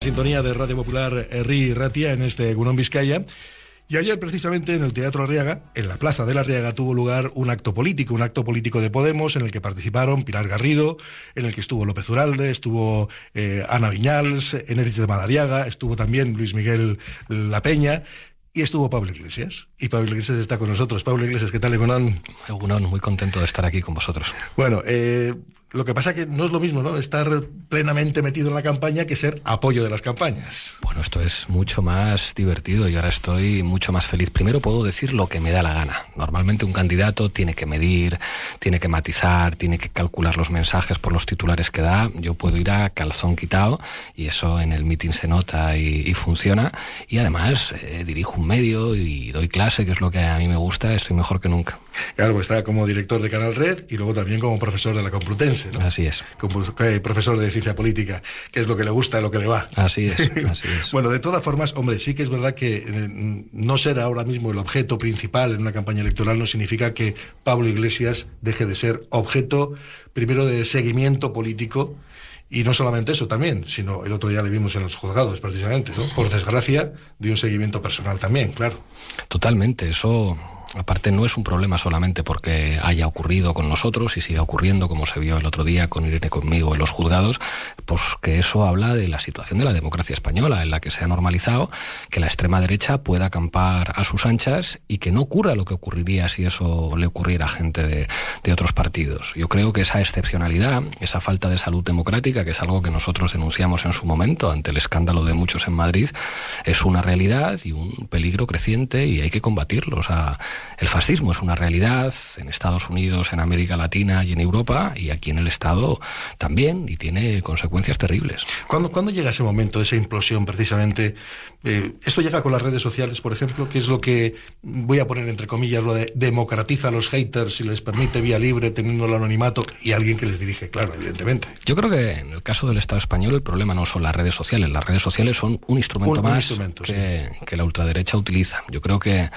Sintonía de Radio Popular Herri Ratia en este Egunon Vizcaya. Y ayer, precisamente, en el Teatro Arriaga, en la Plaza de la Arriaga, tuvo lugar un acto político de Podemos, en el que participaron Pilar Garrido, en el que estuvo López Uralde, estuvo Ana Viñals, Enerich de Madariaga, estuvo también Luis Miguel La Peña, y estuvo Pablo Iglesias. Y Pablo Iglesias está con nosotros. Pablo Iglesias, ¿qué tal, Egunon? Egunon, muy contento de estar aquí con vosotros. Bueno, lo que pasa que no es lo mismo, ¿no?, estar plenamente metido en la campaña que ser apoyo de las campañas. Bueno, esto es mucho más divertido y ahora estoy mucho más feliz. Primero puedo decir lo que me da la gana. Normalmente un candidato tiene que medir, tiene que matizar, tiene que calcular los mensajes por los titulares que da. Yo puedo ir a calzón quitado y eso en el mitin se nota y funciona. Y además dirijo un medio y doy clase, que es lo que a mí me gusta. Estoy mejor que nunca. Claro, pues está como director de Canal Red y luego también como profesor de la Complutense, ¿no? Así es. Como profesor de ciencia política, que es lo que le gusta, lo que le va. Así es, así es. Bueno, de todas formas, hombre, sí que es verdad que no ser ahora mismo el objeto principal en una campaña electoral no significa que Pablo Iglesias deje de ser objeto, primero, de seguimiento político. Y no solamente eso también, sino el otro día le vimos en los juzgados, precisamente, ¿no? Por desgracia, de un seguimiento personal también, claro. Totalmente, eso... Aparte, no es un problema solamente porque haya ocurrido con nosotros y siga ocurriendo, como se vio el otro día con Irene conmigo en los juzgados, pues que eso habla de la situación de la democracia española, en la que se ha normalizado que la extrema derecha pueda acampar a sus anchas y que no ocurra lo que ocurriría si eso le ocurriera a gente de otros partidos. Yo creo que esa excepcionalidad, esa falta de salud democrática, que es algo que nosotros denunciamos en su momento ante el escándalo de muchos en Madrid, es una realidad y un peligro creciente y hay que combatirlo. O sea, el fascismo es una realidad en Estados Unidos, en América Latina y en Europa, y aquí en el Estado también, y tiene consecuencias terribles. ¿Cuándo llega ese momento, esa implosión precisamente? ¿Esto llega con las redes sociales, por ejemplo, que es lo que, voy a poner entre comillas, lo de democratiza a los haters y les permite vía libre, teniendo el anonimato y alguien que les dirige, claro, evidentemente? Yo creo que en el caso del Estado español el problema no son las redes sociales son un instrumento más que la ultraderecha utiliza. Yo creo que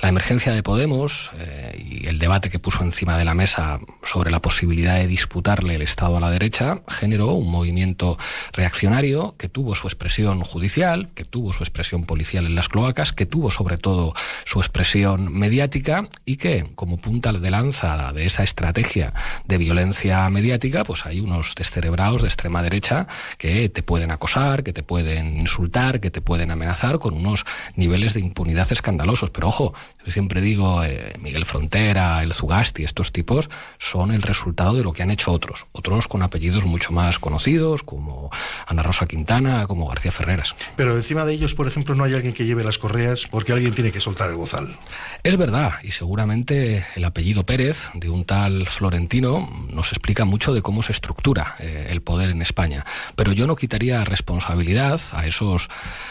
la emergencia de Podemos y el debate que puso encima de la mesa sobre la posibilidad de disputarle el Estado a la derecha generó un movimiento reaccionario que tuvo su expresión judicial, que tuvo su expresión policial en las cloacas, que tuvo sobre todo su expresión mediática y que, como punta de lanza de esa estrategia de violencia mediática, pues hay unos descerebrados de extrema derecha que te pueden acosar, que te pueden insultar, que te pueden amenazar con unos niveles de impunidad escandalosos. Pero ojo, yo siempre digo, Miguel Frontera, el Zugasti, estos tipos son el resultado de lo que han hecho otros con apellidos mucho más conocidos, como Ana Rosa Quintana, como García Ferreras. Pero encima de ellos, por ejemplo, no hay alguien que lleve las correas, porque alguien tiene que soltar el bozal. Es verdad, y seguramente el apellido Pérez, de un tal Florentino, nos explica mucho de cómo se estructura el poder en España. Pero yo no quitaría responsabilidad a esos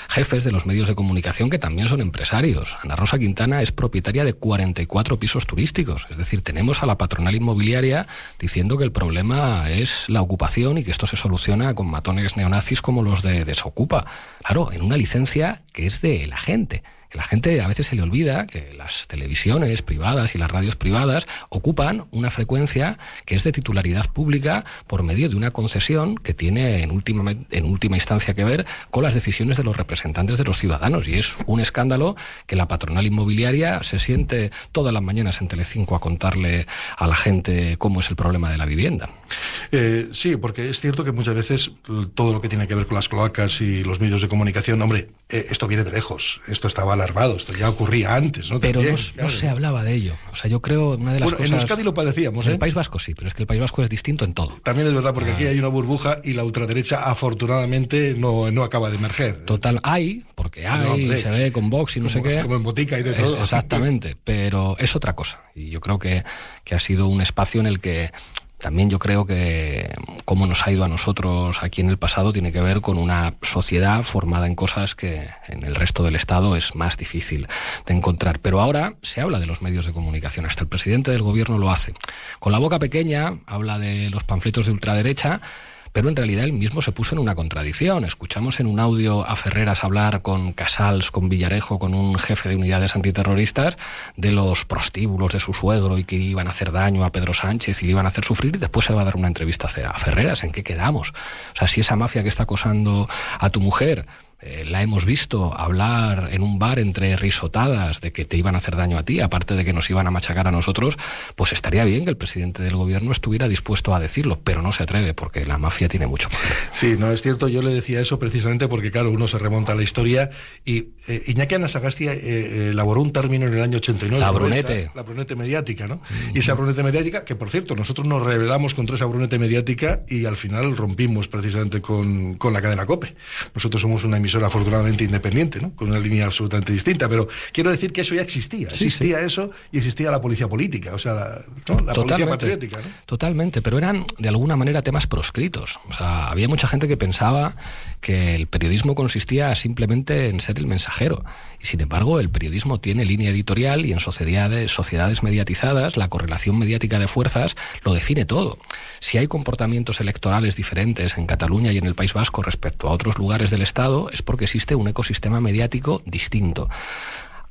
jefes de los medios de comunicación que también son empresarios. Ana Rosa Quintana es propietaria de 44 pisos turísticos. Es decir, tenemos a la patronal inmobiliaria diciendo que el problema es la ocupación y que esto se soluciona con matones neonazis como los de Desocupa. Claro, en una licencia que es de la gente. Que la gente a veces se le olvida que las televisiones privadas y las radios privadas ocupan una frecuencia que es de titularidad pública por medio de una concesión que tiene en última instancia que ver con las decisiones de los representantes de los ciudadanos. Y es un escándalo que la patronal inmobiliaria se siente todas las mañanas en Telecinco a contarle a la gente cómo es el problema de la vivienda. Sí, porque es cierto que muchas veces todo lo que tiene que ver con las cloacas y los medios de comunicación, hombre, esto viene de lejos, esto estaba alarmado, esto ya ocurría antes, ¿no? Pero también, no se hablaba de ello. O sea, yo creo una de las cosas... En Euskadi lo padecíamos, En el País Vasco sí, pero es que el País Vasco es distinto en todo. También es verdad, porque aquí hay una burbuja y la ultraderecha afortunadamente no acaba de emerger. Total, porque se ve con Vox y no sé qué. Como en botica y de todo. Exactamente, pero es otra cosa. Y yo creo que ha sido un espacio en el que también yo creo que cómo nos ha ido a nosotros aquí en el pasado tiene que ver con una sociedad formada en cosas que en el resto del Estado es más difícil de encontrar. Pero ahora se habla de los medios de comunicación, hasta el presidente del gobierno lo hace. Con la boca pequeña habla de los panfletos de ultraderecha, pero en realidad él mismo se puso en una contradicción. Escuchamos en un audio a Ferreras hablar con Casals, con Villarejo, con un jefe de unidades antiterroristas, de los prostíbulos de su suegro y que iban a hacer daño a Pedro Sánchez y le iban a hacer sufrir, y después se va a dar una entrevista a Ferreras. ¿En qué quedamos? O sea, si esa mafia que está acosando a tu mujer la hemos visto hablar en un bar entre risotadas de que te iban a hacer daño a ti, aparte de que nos iban a machacar a nosotros, pues estaría bien que el presidente del gobierno estuviera dispuesto a decirlo, pero no se atreve porque la mafia tiene mucho poder. Sí, no es cierto, yo le decía eso precisamente porque, claro, uno se remonta a la historia y Iñaki Anasagasti elaboró un término en el año 89. La brunete. La brunete mediática, ¿no? Y esa brunete mediática, que por cierto, nosotros nos rebelamos contra esa brunete mediática y al final rompimos precisamente con la cadena COPE. Nosotros somos una emisora afortunadamente independiente, ¿no? Con una línea absolutamente distinta, pero quiero decir que eso ya existía. Existía eso y existía la policía política, o sea, la policía patriótica, ¿no? Totalmente, pero eran de alguna manera temas proscritos. O sea, había mucha gente que pensaba que el periodismo consistía simplemente en ser el mensajero. Y sin embargo, el periodismo tiene línea editorial y en sociedades mediatizadas, la correlación mediática de fuerzas lo define todo. Si hay comportamientos electorales diferentes en Cataluña y en el País Vasco respecto a otros lugares del Estado, es porque existe un ecosistema mediático distinto.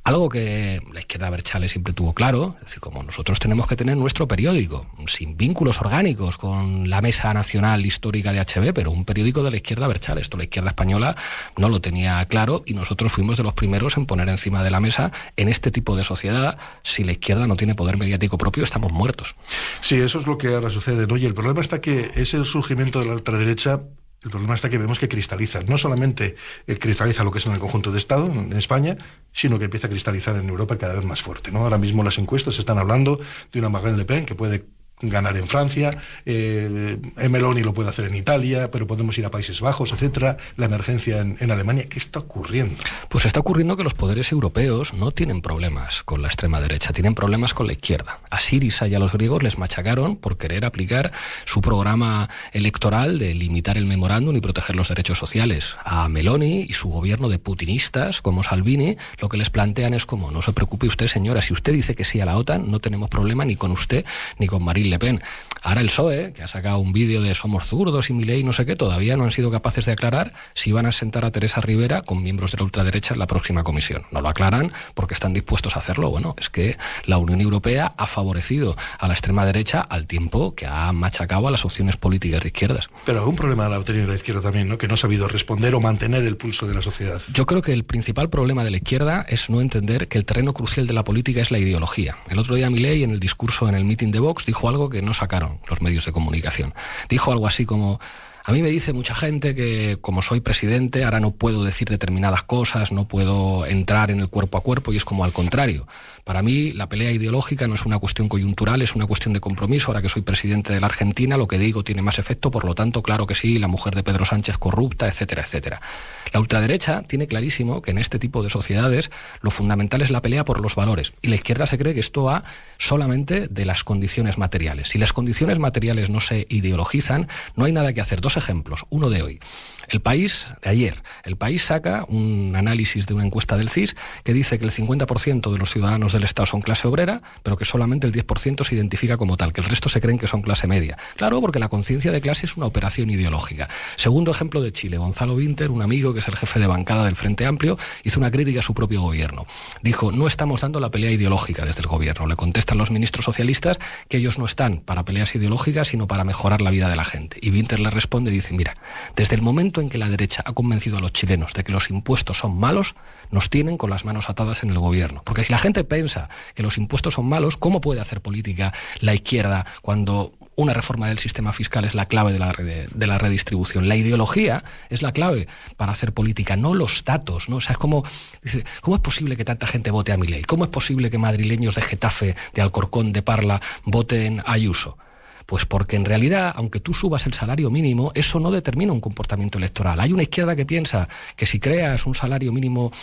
Algo que la izquierda abertzale siempre tuvo claro, es decir, como nosotros tenemos que tener nuestro periódico, sin vínculos orgánicos con la Mesa Nacional Histórica de HB, pero un periódico de la izquierda abertzale. Esto la izquierda española no lo tenía claro y nosotros fuimos de los primeros en poner encima de la mesa, en este tipo de sociedad, si la izquierda no tiene poder mediático propio, estamos muertos. Sí, eso es lo que ahora sucede, ¿no? Y el problema está que ese surgimiento de la ultraderecha, el problema está que vemos que cristaliza, no solamente cristaliza lo que es en el conjunto de Estado, en España, sino que empieza a cristalizar en Europa cada vez más fuerte, ¿no? Ahora mismo las encuestas están hablando de una Marine Le Pen que puede ganar en Francia, Meloni lo puede hacer en Italia, pero podemos ir a Países Bajos, etcétera, la emergencia en Alemania. ¿Qué está ocurriendo? Pues está ocurriendo que los poderes europeos no tienen problemas con la extrema derecha, tienen problemas con la izquierda. A Syriza y a los griegos les machacaron por querer aplicar su programa electoral de limitar el memorándum y proteger los derechos sociales. A Meloni y su gobierno de putinistas como Salvini lo que les plantean es como, no se preocupe usted, señora, si usted dice que sí a la OTAN, no tenemos problema ni con usted ni con Marine Le Pen. Ahora el PSOE, que ha sacado un vídeo de somos zurdos y Milei no sé qué, todavía no han sido capaces de aclarar si van a sentar a Teresa Rivera con miembros de la ultraderecha en la próxima comisión. No lo aclaran porque están dispuestos a hacerlo. Bueno, es que la Unión Europea ha favorecido a la extrema derecha al tiempo que ha machacado a las opciones políticas de izquierdas. Pero algún problema ha tenido la izquierda también, ¿no? Que no ha sabido responder o mantener el pulso de la sociedad. Yo creo que el principal problema de la izquierda es no entender que el terreno crucial de la política es la ideología. El otro día Milei, en el discurso en el meeting de Vox, dijo algo que no sacaron los medios de comunicación. Dijo algo así como: a mí me dice mucha gente que como soy presidente ahora no puedo decir determinadas cosas, no puedo entrar en el cuerpo a cuerpo, y es como al contrario. Para mí la pelea ideológica no es una cuestión coyuntural, es una cuestión de compromiso. Ahora que soy presidente de la Argentina, lo que digo tiene más efecto, por lo tanto, claro que sí, la mujer de Pedro Sánchez corrupta, etcétera, etcétera. La ultraderecha tiene clarísimo que en este tipo de sociedades lo fundamental es la pelea por los valores, y la izquierda se cree que esto va solamente de las condiciones materiales. Si las condiciones materiales no se ideologizan, no hay nada que hacer. Dos ejemplos, uno de hoy. El País, de ayer, El País saca un análisis de una encuesta del CIS que dice que el 50% de los ciudadanos del Estado son clase obrera, pero que solamente el 10% se identifica como tal, que el resto se creen que son clase media. Claro, porque la conciencia de clase es una operación ideológica. Segundo ejemplo de Chile, Gonzalo Winter, un amigo que es el jefe de bancada del Frente Amplio, hizo una crítica a su propio gobierno. Dijo: no estamos dando la pelea ideológica desde el gobierno. Le contestan los ministros socialistas que ellos no están para peleas ideológicas, sino para mejorar la vida de la gente. Y Winter le responde y dice: mira, desde el momento en que la derecha ha convencido a los chilenos de que los impuestos son malos, nos tienen con las manos atadas en el gobierno. Porque si la gente piensa que los impuestos son malos, ¿cómo puede hacer política la izquierda cuando una reforma del sistema fiscal es la clave de la redistribución? La ideología es la clave para hacer política, no los datos, ¿no? O sea, es como, dice, ¿cómo es posible que tanta gente vote a Milei? ¿Cómo es posible que madrileños de Getafe, de Alcorcón, de Parla voten a Ayuso? Pues porque en realidad, aunque tú subas el salario mínimo, eso no determina un comportamiento electoral. Hay una izquierda que piensa que si creas un salario mínimo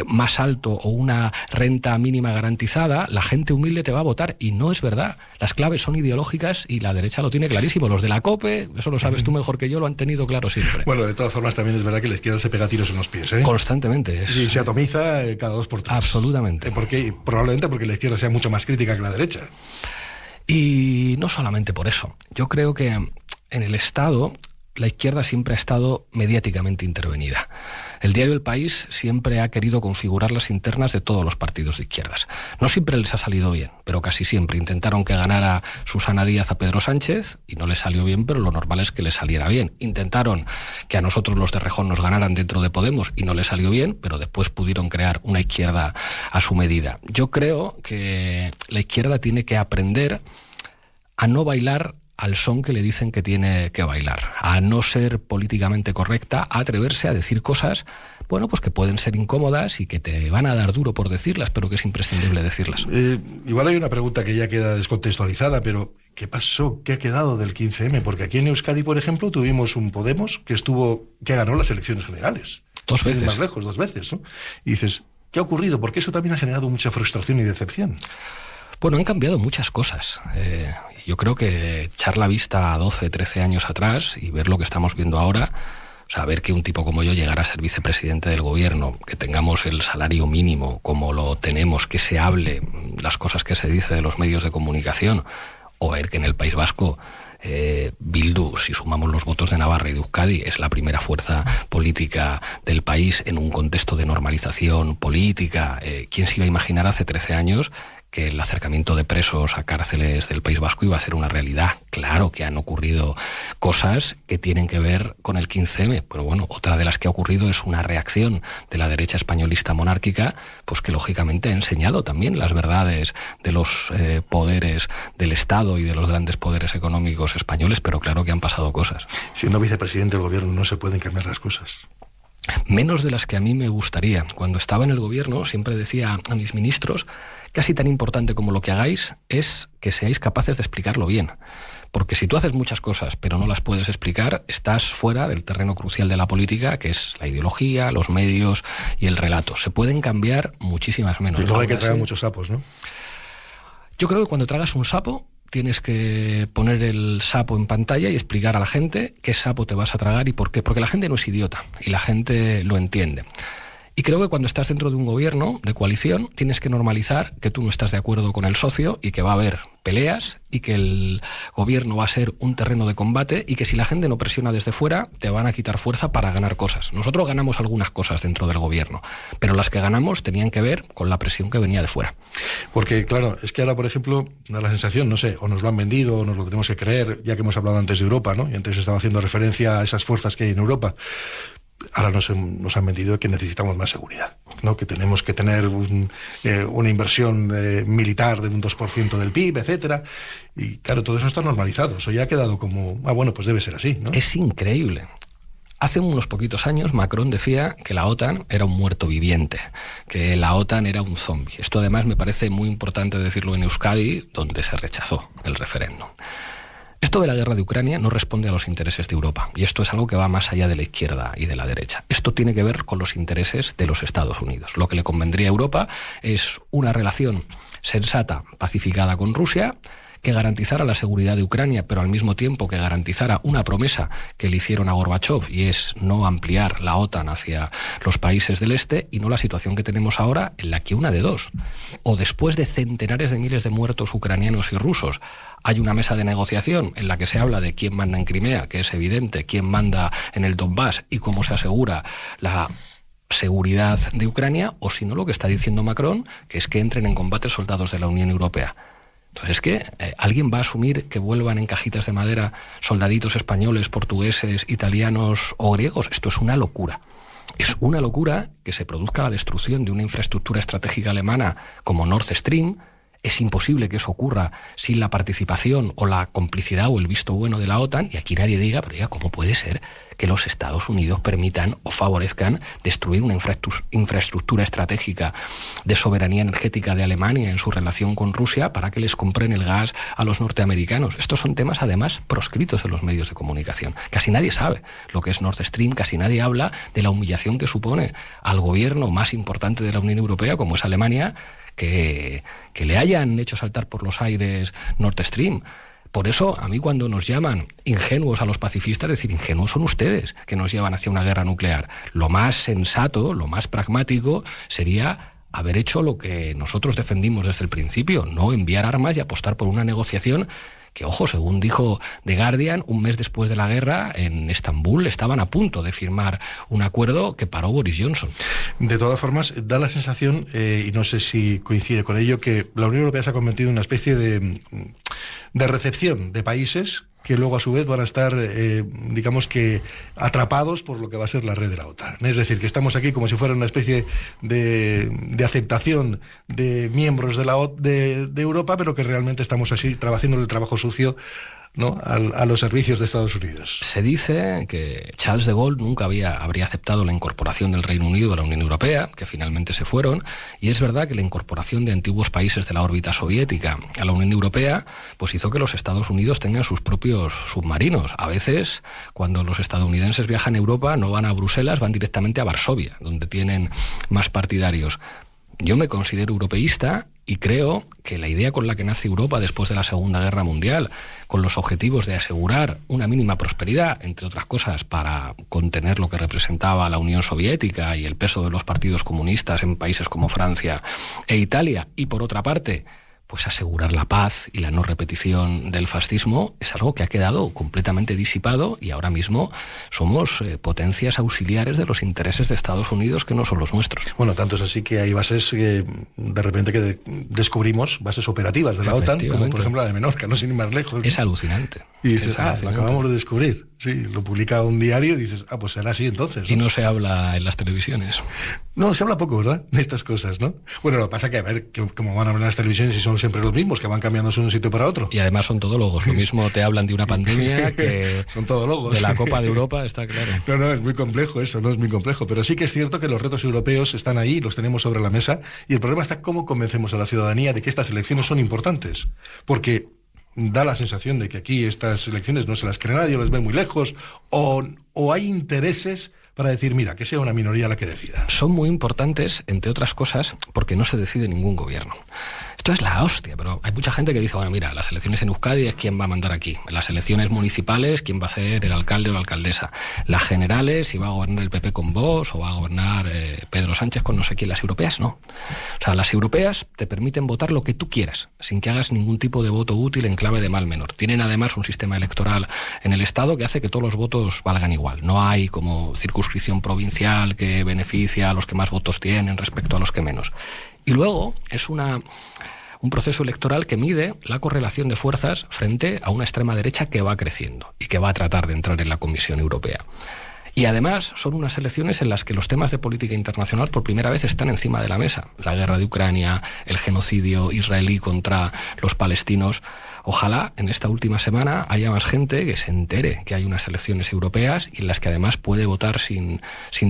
más alto o una renta mínima garantizada, la gente humilde te va a votar, y no es verdad. Las claves son ideológicas y la derecha lo tiene clarísimo. Los de la COPE, eso lo sabes tú mejor que yo, lo han tenido claro siempre. Bueno, de todas formas también es verdad que la izquierda se pega tiros en los pies, ¿eh? Constantemente. Y se atomiza cada 2 por 3. Absolutamente. Probablemente porque la izquierda sea mucho más crítica que la derecha. Y no solamente por eso. Yo creo que en el Estado la izquierda siempre ha estado mediáticamente intervenida. El diario El País siempre ha querido configurar las internas de todos los partidos de izquierdas. No siempre les ha salido bien, pero casi siempre. Intentaron que ganara Susana Díaz a Pedro Sánchez y no les salió bien, pero lo normal es que les saliera bien. Intentaron que a nosotros los de Rejón nos ganaran dentro de Podemos y no les salió bien, pero después pudieron crear una izquierda a su medida. Yo creo que la izquierda tiene que aprender a no bailar al son que le dicen que tiene que bailar, a no ser políticamente correcta, a atreverse a decir cosas, bueno, pues que pueden ser incómodas y que te van a dar duro por decirlas, pero que es imprescindible decirlas. Igual hay una pregunta que ya queda descontextualizada, pero ¿qué pasó? ¿Qué ha quedado del 15M? Porque aquí en Euskadi, por ejemplo, tuvimos un Podemos que ganó las elecciones generales. 2 veces. Más lejos, 2 veces, ¿no? Y dices, ¿qué ha ocurrido? Porque eso también ha generado mucha frustración y decepción. Bueno, han cambiado muchas cosas. Yo creo que echar la vista a 12, 13 años atrás y ver lo que estamos viendo ahora, o sea, ver que un tipo como yo llegara a ser vicepresidente del gobierno, que tengamos el salario mínimo como lo tenemos, que se hable las cosas que se dice de los medios de comunicación, o ver que en el País Vasco Bildu, si sumamos los votos de Navarra y de Euskadi, es la primera fuerza política del país en un contexto de normalización política. ¿Quién se iba a imaginar hace 13 años que el acercamiento de presos a cárceles del País Vasco iba a ser una realidad? Claro que han ocurrido cosas que tienen que ver con el 15M, pero bueno, otra de las que ha ocurrido es una reacción de la derecha españolista monárquica, pues que lógicamente ha enseñado también las verdades de los poderes del Estado y de los grandes poderes económicos españoles, pero claro que han pasado cosas. Siendo vicepresidente del gobierno no se pueden cambiar las cosas. Menos de las que a mí me gustaría. Cuando estaba en el gobierno siempre decía a mis ministros, casi tan importante como lo que hagáis es que seáis capaces de explicarlo bien. Porque si tú haces muchas cosas pero no las puedes explicar, estás fuera del terreno crucial de la política, que es la ideología, los medios y el relato. Se pueden cambiar muchísimas menos. Y luego hay que tragar muchos sapos, ¿no? Yo creo que cuando tragas un sapo, tienes que poner el sapo en pantalla y explicar a la gente qué sapo te vas a tragar y por qué. Porque la gente no es idiota y la gente lo entiende. Y creo que cuando estás dentro de un gobierno de coalición tienes que normalizar que tú no estás de acuerdo con el socio y que va a haber peleas y que el gobierno va a ser un terreno de combate y que si la gente no presiona desde fuera te van a quitar fuerza para ganar cosas. Nosotros ganamos algunas cosas dentro del gobierno, pero las que ganamos tenían que ver con la presión que venía de fuera. Porque claro, es que ahora, por ejemplo, da la sensación, no sé, o nos lo han vendido o nos lo tenemos que creer, ya que hemos hablado antes de Europa, ¿no? Y antes estaba haciendo referencia a esas fuerzas que hay en Europa. Ahora nos han vendido que necesitamos más seguridad, ¿no? Que tenemos que tener una inversión militar de un 2% del PIB, etcétera. Y claro, todo eso está normalizado. Eso ya ha quedado como, bueno, pues debe ser así, ¿no? Es increíble. Hace unos poquitos años Macron decía que la OTAN era un muerto viviente, que la OTAN era un zombi. Esto además me parece muy importante decirlo en Euskadi, donde se rechazó el referéndum. Esto de la guerra de Ucrania no responde a los intereses de Europa, y esto es algo que va más allá de la izquierda y de la derecha. Esto tiene que ver con los intereses de los Estados Unidos. Lo que le convendría a Europa es una relación sensata, pacificada con Rusia, que garantizara la seguridad de Ucrania, pero al mismo tiempo que garantizara una promesa que le hicieron a Gorbachov, y es no ampliar la OTAN hacia los países del este, y no la situación que tenemos ahora, en la que una de dos. O después de centenares de miles de muertos ucranianos y rusos, hay una mesa de negociación en la que se habla de quién manda en Crimea, que es evidente, quién manda en el Donbass y cómo se asegura la seguridad de Ucrania, o si no, lo que está diciendo Macron, que es que entren en combate soldados de la Unión Europea. Entonces es que alguien va a asumir que vuelvan en cajitas de madera soldaditos españoles, portugueses, italianos o griegos. Esto es una locura. Es una locura que se produzca la destrucción de una infraestructura estratégica alemana como Nord Stream. Es imposible que eso ocurra sin la participación o la complicidad o el visto bueno de la OTAN, y aquí nadie diga, pero ya, ¿cómo puede ser que los Estados Unidos permitan o favorezcan destruir una infraestructura estratégica de soberanía energética de Alemania en su relación con Rusia para que les compren el gas a los norteamericanos? Estos son temas, además, proscritos en los medios de comunicación. Casi nadie sabe lo que es Nord Stream, casi nadie habla de la humillación que supone al gobierno más importante de la Unión Europea, como es Alemania, que le hayan hecho saltar por los aires Nord Stream. Por eso, a mí cuando nos llaman ingenuos a los pacifistas, es decir, ingenuos son ustedes, que nos llevan hacia una guerra nuclear. Lo más sensato, lo más pragmático, sería haber hecho lo que nosotros defendimos desde el principio, no enviar armas y apostar por una negociación que, ojo, según dijo The Guardian, un mes después de la guerra, en Estambul estaban a punto de firmar un acuerdo que paró Boris Johnson. De todas formas, da la sensación, y no sé si coincide con ello, que la Unión Europea se ha convertido en una especie de recepción de países que luego a su vez van a estar, digamos que, atrapados por lo que va a ser la red de la OTAN. Es decir, que estamos aquí como si fuera una especie de aceptación de miembros de Europa, pero que realmente estamos así haciendo el trabajo sucio, ¿no?, a los servicios de Estados Unidos. Se dice que Charles de Gaulle nunca habría aceptado la incorporación del Reino Unido a la Unión Europea, que finalmente se fueron, y es verdad que la incorporación de antiguos países de la órbita soviética a la Unión Europea pues hizo que los Estados Unidos tengan sus propios submarinos. A veces, cuando los estadounidenses viajan a Europa, no van a Bruselas, van directamente a Varsovia, donde tienen más partidarios. Yo me considero europeísta y creo que la idea con la que nace Europa después de la Segunda Guerra Mundial, con los objetivos de asegurar una mínima prosperidad, entre otras cosas, para contener lo que representaba la Unión Soviética y el peso de los partidos comunistas en países como Francia e Italia, y por otra parte, pues asegurar la paz y la no repetición del fascismo, es algo que ha quedado completamente disipado y ahora mismo somos potencias auxiliares de los intereses de Estados Unidos que no son los nuestros. Bueno, tanto es así que hay bases que de repente que descubrimos, bases operativas de la OTAN, como por ejemplo la de Menorca, no sin ir más lejos, ¿no? Es alucinante. Y dices, lo acabamos de descubrir. Sí, lo publica un diario y dices, pues será así entonces, ¿no? Y no se habla en las televisiones. No, se habla poco, ¿verdad?, de estas cosas, ¿no? Bueno, lo que pasa es que, a ver, como van a hablar las televisiones y son siempre los mismos, que van cambiándose de un sitio para otro. Y además son todólogos. Lo mismo te hablan de una pandemia que son todólogos. De la Copa de Europa, está claro. No, es muy complejo eso, no es muy complejo. Pero sí que es cierto que los retos europeos están ahí, los tenemos sobre la mesa, y el problema está cómo convencemos a la ciudadanía de que estas elecciones son importantes. Porque da la sensación de que aquí estas elecciones no se las cree nadie, las ve muy lejos, o hay intereses para decir, mira, que sea una minoría la que decida. Son muy importantes, entre otras cosas, porque no se decide ningún gobierno. Esto es la hostia, pero hay mucha gente que dice, bueno, mira, las elecciones en Euskadi es quién va a mandar aquí. Las elecciones municipales, quién va a ser el alcalde o la alcaldesa. Las generales, si va a gobernar el PP con Vox o va a gobernar Pedro Sánchez con no sé quién. Las europeas no. O sea, las europeas te permiten votar lo que tú quieras, sin que hagas ningún tipo de voto útil en clave de mal menor. Tienen además un sistema electoral en el Estado que hace que todos los votos valgan igual. No hay como circunscripción provincial que beneficia a los que más votos tienen respecto a los que menos. Y luego es un proceso electoral que mide la correlación de fuerzas frente a una extrema derecha que va creciendo y que va a tratar de entrar en la Comisión Europea. Y además son unas elecciones en las que los temas de política internacional por primera vez están encima de la mesa. La guerra de Ucrania, el genocidio israelí contra los palestinos. Ojalá en esta última semana haya más gente que se entere que hay unas elecciones europeas y en las que además puede votar sin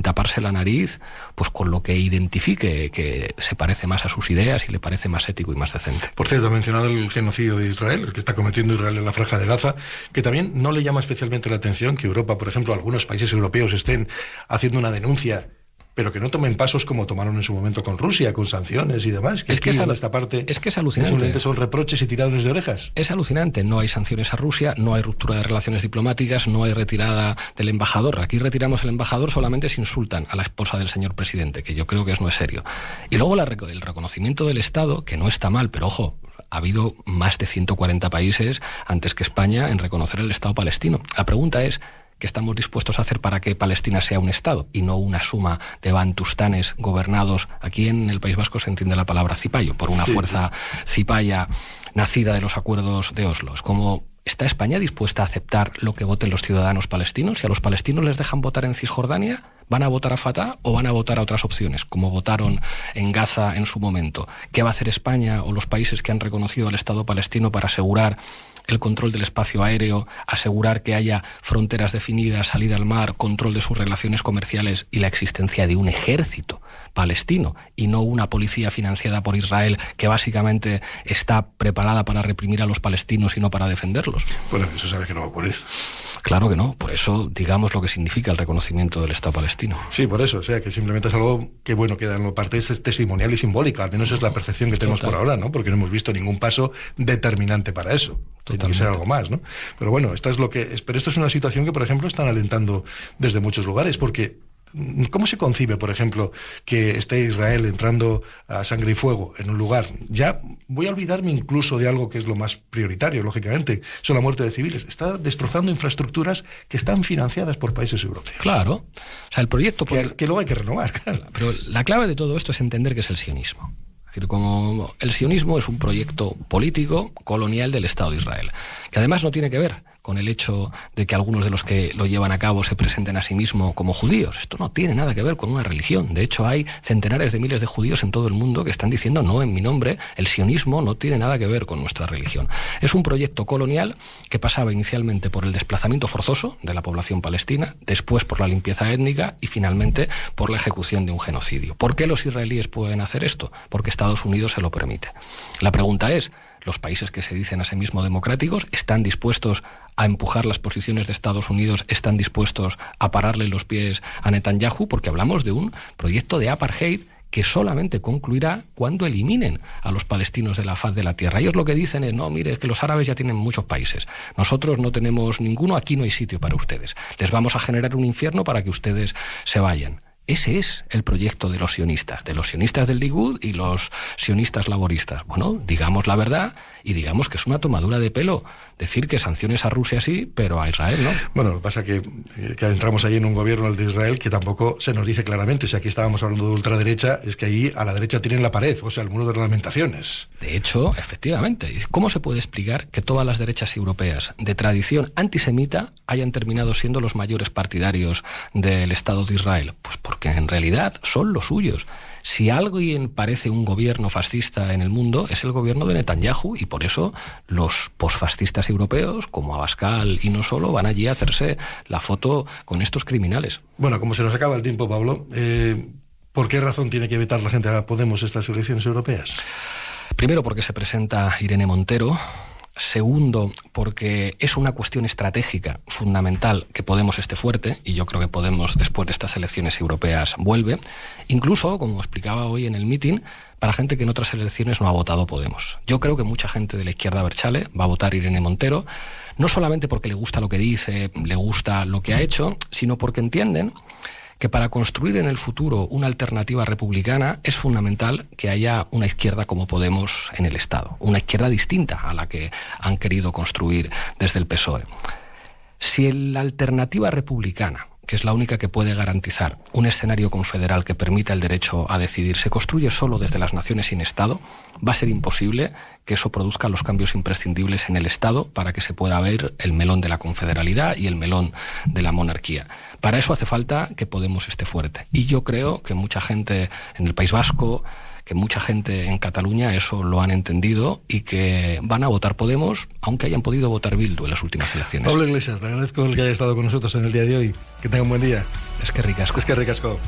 taparse la nariz, pues con lo que identifique que se parece más a sus ideas y le parece más ético y más decente. Por cierto, ha mencionado el genocidio de Israel, el que está cometiendo Israel en la Franja de Gaza, que también no le llama especialmente la atención que Europa, por ejemplo, algunos países europeos estén haciendo una denuncia, pero que no tomen pasos como tomaron en su momento con Rusia, con sanciones y demás. Es que esta parte es alucinante. Simplemente son reproches y tiradones de orejas. Es alucinante. No hay sanciones a Rusia, no hay ruptura de relaciones diplomáticas, no hay retirada del embajador. Aquí retiramos el embajador solamente si insultan a la esposa del señor presidente, que yo creo que no es serio. Y luego el reconocimiento del Estado, que no está mal, pero ojo, ha habido más de 140 países antes que España en reconocer el Estado palestino. La pregunta es, ¿qué estamos dispuestos a hacer para que Palestina sea un Estado y no una suma de bantustanes gobernados? Aquí en el País Vasco se entiende la palabra cipayo, por una fuerza cipaya nacida de los acuerdos de Oslo. Es como, ¿está España dispuesta a aceptar lo que voten los ciudadanos palestinos? Si a los palestinos les dejan votar en Cisjordania, ¿van a votar a Fatah o van a votar a otras opciones, como votaron en Gaza en su momento? ¿Qué va a hacer España o los países que han reconocido al Estado palestino para asegurar el control del espacio aéreo, asegurar que haya fronteras definidas, salida al mar, control de sus relaciones comerciales y la existencia de un ejército palestino y no una policía financiada por Israel que básicamente está preparada para reprimir a los palestinos y no para defenderlos? Bueno, eso sabes que no va a ocurrir. Claro que no, por eso digamos lo que significa el reconocimiento del Estado palestino. Sí, por eso, o sea, que simplemente es algo que, bueno, queda en parte es testimonial y simbólica, al menos es la percepción que tenemos por ahora, ¿no? Porque no hemos visto ningún paso determinante para eso. Tiene que ser algo más, ¿no? Pero bueno, pero esto es una situación que, por ejemplo, están alentando desde muchos lugares, porque ¿Cómo se concibe, por ejemplo, que esté Israel entrando a sangre y fuego en un lugar? Ya voy a olvidarme incluso de algo que es lo más prioritario, lógicamente, son la muerte de civiles. Está destrozando infraestructuras que están financiadas por países europeos. Claro. O sea, el proyecto... Que luego hay que renovar, claro. Pero la clave de todo esto es entender qué es el sionismo. Es decir, como el sionismo es un proyecto político colonial del Estado de Israel, que además no tiene que ver con el hecho de que algunos de los que lo llevan a cabo se presenten a sí mismos como judíos. Esto no tiene nada que ver con una religión. De hecho, hay centenares de miles de judíos en todo el mundo que están diciendo no en mi nombre, el sionismo no tiene nada que ver con nuestra religión. Es un proyecto colonial que pasaba inicialmente por el desplazamiento forzoso de la población palestina, después por la limpieza étnica y finalmente por la ejecución de un genocidio. ¿Por qué los israelíes pueden hacer esto? Porque Estados Unidos se lo permite. La pregunta es, ¿los países que se dicen a sí mismos democráticos están dispuestos a empujar las posiciones de Estados Unidos, están dispuestos a pararle los pies a Netanyahu? Porque hablamos de un proyecto de apartheid que solamente concluirá cuando eliminen a los palestinos de la faz de la tierra. Ellos lo que dicen es, no, mire, es que los árabes ya tienen muchos países. Nosotros no tenemos ninguno, aquí no hay sitio para ustedes. Les vamos a generar un infierno para que ustedes se vayan. Ese es el proyecto de los sionistas del Likud y los sionistas laboristas. Bueno, digamos la verdad y digamos que es una tomadura de pelo decir que sanciones a Rusia sí, pero a Israel no. Bueno, lo que pasa es que entramos ahí en un gobierno, el de Israel, que tampoco se nos dice claramente. Si aquí estábamos hablando de ultraderecha, es que ahí a la derecha tienen la pared, o sea, el muro de las lamentaciones. De hecho, efectivamente, ¿cómo se puede explicar que todas las derechas europeas de tradición antisemita hayan terminado siendo los mayores partidarios del Estado de Israel? Pues porque en realidad son los suyos. Si alguien parece un gobierno fascista en el mundo, es el gobierno de Netanyahu, y por eso los posfascistas europeos, como Abascal y no solo, van allí a hacerse la foto con estos criminales. Bueno, como se nos acaba el tiempo, Pablo, ¿por qué razón tiene que vetar la gente a Podemos estas elecciones europeas? Primero, porque se presenta Irene Montero. Segundo, porque es una cuestión estratégica fundamental que Podemos esté fuerte, y yo creo que Podemos, después de estas elecciones europeas, vuelve. Incluso, como explicaba hoy en el mitin, para gente que en otras elecciones no ha votado Podemos. Yo creo que mucha gente de la izquierda abertzale va a votar Irene Montero, no solamente porque le gusta lo que dice, le gusta lo que ha hecho, sino porque entienden que para construir en el futuro una alternativa republicana es fundamental que haya una izquierda como Podemos en el Estado, una izquierda distinta a la que han querido construir desde el PSOE. Si la alternativa republicana, que es la única que puede garantizar un escenario confederal que permita el derecho a decidir, se construye solo desde las naciones sin Estado, va a ser imposible que eso produzca los cambios imprescindibles en el Estado para que se pueda ver el melón de la confederalidad y el melón de la monarquía. Para eso hace falta que Podemos esté fuerte. Y yo creo que mucha gente en el País Vasco, que mucha gente en Cataluña eso lo han entendido y que van a votar Podemos, aunque hayan podido votar Bildu en las últimas elecciones. Pablo Iglesias, te agradezco el que haya estado con nosotros en el día de hoy. Que tenga un buen día. Es que ricasco.